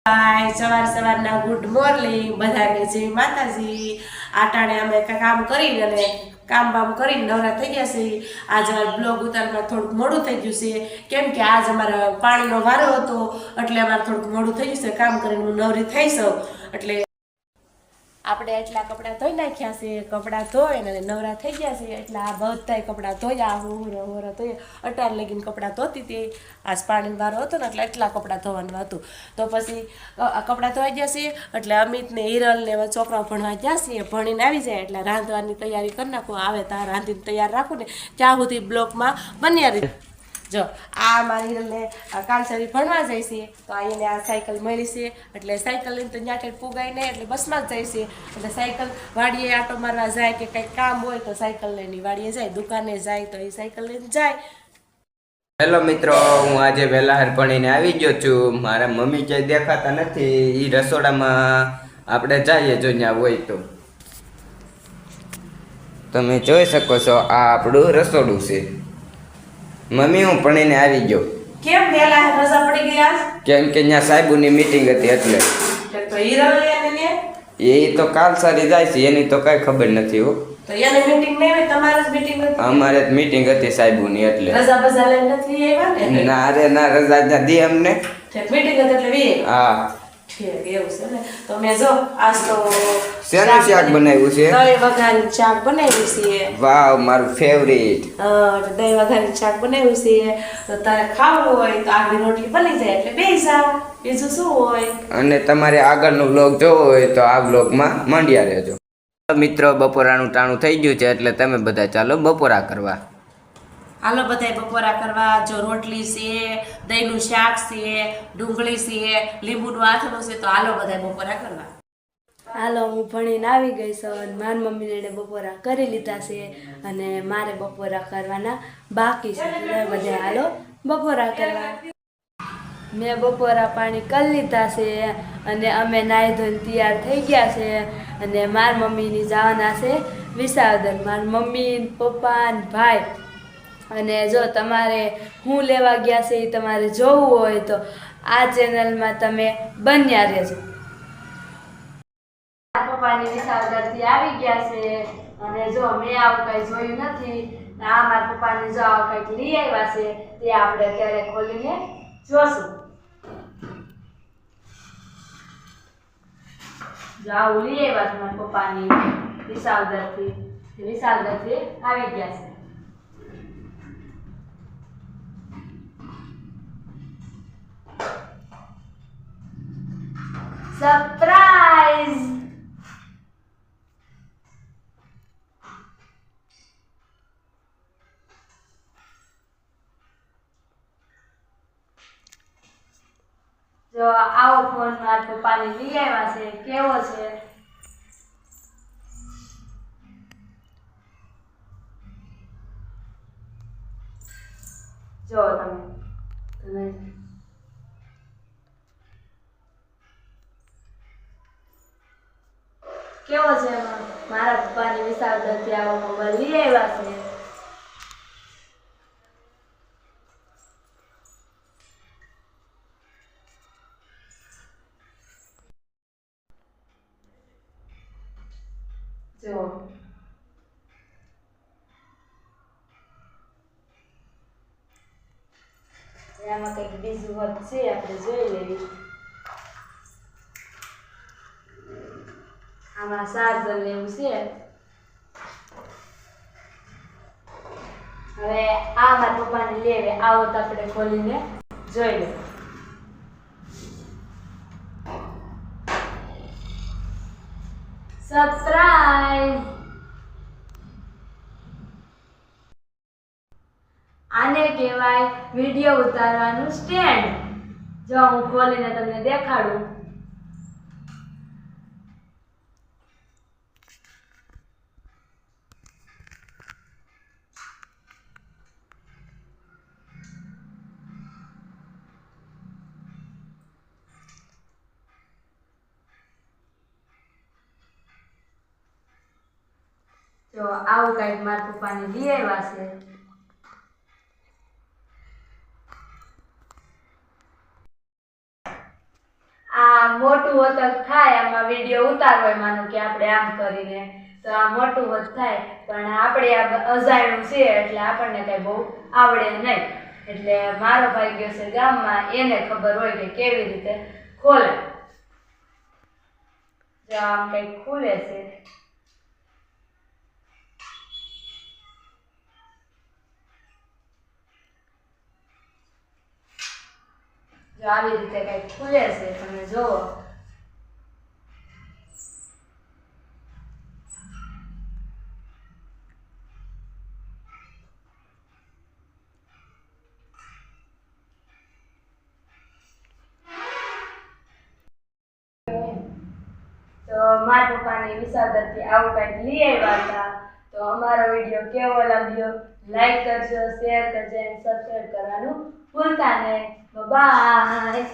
हाय सवार सवाરના good morning બધાને જય માતાજી। આટાણે અમે કામ કરીને અને કામ બામ કરીને નવરા થઈ ગયા છે। આજ અમારો બ્લોગ ઉતારવામાં થોડુંક મોડું થઈ ગયું છે કેમ કે આજ અમારો પાણીનો વારો હતો એટલે અમારે થોડુંક મોડું થઈ ગયું છે। કામ કરીને હું નવરી થઈ છું એટલે આપણે એટલા કપડાં ધોઈ નાખ્યા છે। કપડાં ધોઈને નવરા થઈ ગયા છે એટલે આ બધાય કપડાં ધોયા હોરા ધોયા અટાર લગીને કપડાં ધોતી હતી। આજ પાણીનો વારો હતો ને એટલે એટલા કપડાં ધોવાનું હતું તો પછી કપડાં ધોઈ ગયા છે એટલે અમિત ને હિરલ ને એવા છોકરાઓ ભણવા ગયા છે। ભણીને આવી જાય એટલે રાંધવાની તૈયારી કરી નાખું। આવે ત્યાં રાંધીને તૈયાર રાખું ને ત્યાં સુધી બ્લોકમાં બન્યા રહી। જો આ મારી હિરલને કાલસરી ભણવા જાય છે તો એને આ સાયકલ મળી છે એટલે સાયકલ લઈને તો ત્યાં પુગાય નહીં એટલે બસમાં જ જાય છે। એટલે સાયકલ વાડીએ આટો મારવા જાય કે કંઈક કામ હોય તો સાયકલ લઈને વાડીએ જાય, દુકાને જાય તો એ સાયકલ લઈને જાય। હેલો મિત્રો, હું આજે વહેલા ભણીને આવી ગયો છું। મારા મમ્મી ક્યાંય દેખાતા નથી। એ રસોડામાં આપણે જઈએ જો ત્યાં હોય તો તમે જોઈ શકો છો આ આપણું રસોડું છે। મમ્મી હું ભણીને આવી ગયો। કેમ વહેલા રજા પડી ગઈ આજ? કેમ કે ત્યાં સાહેબોની મીટિંગ હતી એટલે તો હિરલ ને એ તો કાલ સારી જાય છે એની તો કઈ ખબર નથી હો। તો એને મીટિંગ નહીં હોય, તમારે જ મીટિંગ હતી? અમારે જ મીટિંગ હતી સાહેબોની એટલે રજા બજા લઈને નથી આવ્યા ને? ના રે ના, રજા ત્યાં દી અમને મીટિંગ હતી એટલે વી હા ઠીક એવું છે ને। તો મેં જો આજ તો શેનું શાક બનાવ્યું છે? દહીં વઘારીનું શાક બનાવ્યું છે। વાવ, મારું ફેવરિટ। દહીં વઘારીનું શાક બનાવ્યું છે તો તારે ખાવું હોય તો આગળ રોટલી બની જાય એટલે બેસી જાવ, બીજું શું હોય। અને તમારે આગળનો બ્લોગ જોવો હોય તો આ બ્લોગમાં માંડ્યા રહેજો। મિત્રો, બપોરાનું ટાણું થઈ ગયું છે એટલે તમે બધા ચાલો બપોરા કરવા। હાલો બધાય બપોરા કરવા। જો રોટલી છે, દહીંનું શાક છે, ડુંગળી છે, લીંબુનું આથણું છે તો હાલો બધાય બપોરા કરવા। હાલો, હું ભણીને આવી ગઈ છું અને મારી મમ્મીને બપોરા કરી લીધા છે અને મારે બપોરા કરવાના બાકી છે। બધા હાલો બપોરા કરવા। મેં બપોરા પાણી કરી લીધા છે અને અમે નાહી ધોઈને તૈયાર થઈ ગયા છે અને મારી મમ્મીની જવાના છે વિસાવદર। મારી મમ્મી, પપ્પા ને ભાઈ। અને જો તમારે હું લેવા ગયા છે એ તમારે જોવું હોય તો આ ચેનલમાં તમે બન્યા રહેજો। પપ્પાની વિસાવદરથી આવી ગયા છે અને જો મેં આવું કઈ જોયું નથી। આ મારા પપ્પાની જો આવું કંઈક લઈ આવ્યા છે તે આપણે અત્યારે ખોલીને જોશું। જો આવું લઈ આવ્યા છે મારા પપ્પાની વિસાવદરથી આવી ગયા છે। સરપ્રાઈઝ! જો આવો ફોન મારા પપ્પાને લઈ આવ્યા છે, કેવો છે? જો તમે કેવો છે? મારા પપ્પાની વિસાવદરથી આવો મોબાઈલ લઈ આવ્યા છે। જો આમાં કંઈક બીજું હોત છે, આપણે જોઈ લેવી। આમાં ચાર્જર લેવું છે। હવે આ મારા પપ્પાને લેવે આવો તો આપણે ખોલીને જોઈ લે। સરપ્રાઈઝ! આને કહેવાય વિડિયો ઉતારવાનું સ્ટેન્ડ। જો હું ખોલીને તમને દેખાડું। જો આવું કંઈક મારા પપ્પાને લઈ આવ્યા છે। આ મોટું હોતક થાય, આમાં વિડીયો ઉતારવો હોય, માનો કે આપણે આમ કરીને તો આ મોટું હોત થાય, પણ આપણે આ અજાણ્યું છે એટલે આપણને કઈ બહુ આવડે નહીં. એટલે મારો ભાઈ ગયો છે ગામમાં, એને ખબર હોય કે કેવી રીતે ખોલે. જો આમ કઈક ખુલે છે. જો આવી રીતે કઈક ખુલે છે, તમે જુઓ. તો મારા પપ્પાની વિસાવદરથી આવું કંઈક લઈ આવ્યા હતા. તો અમારો વિડીયો કેવો લાગ્યો, લાઈક કરજો, શેર કરજો અને સબસ્ક્રાઈબ કરવાનું ભૂલતા નહીં. બાય.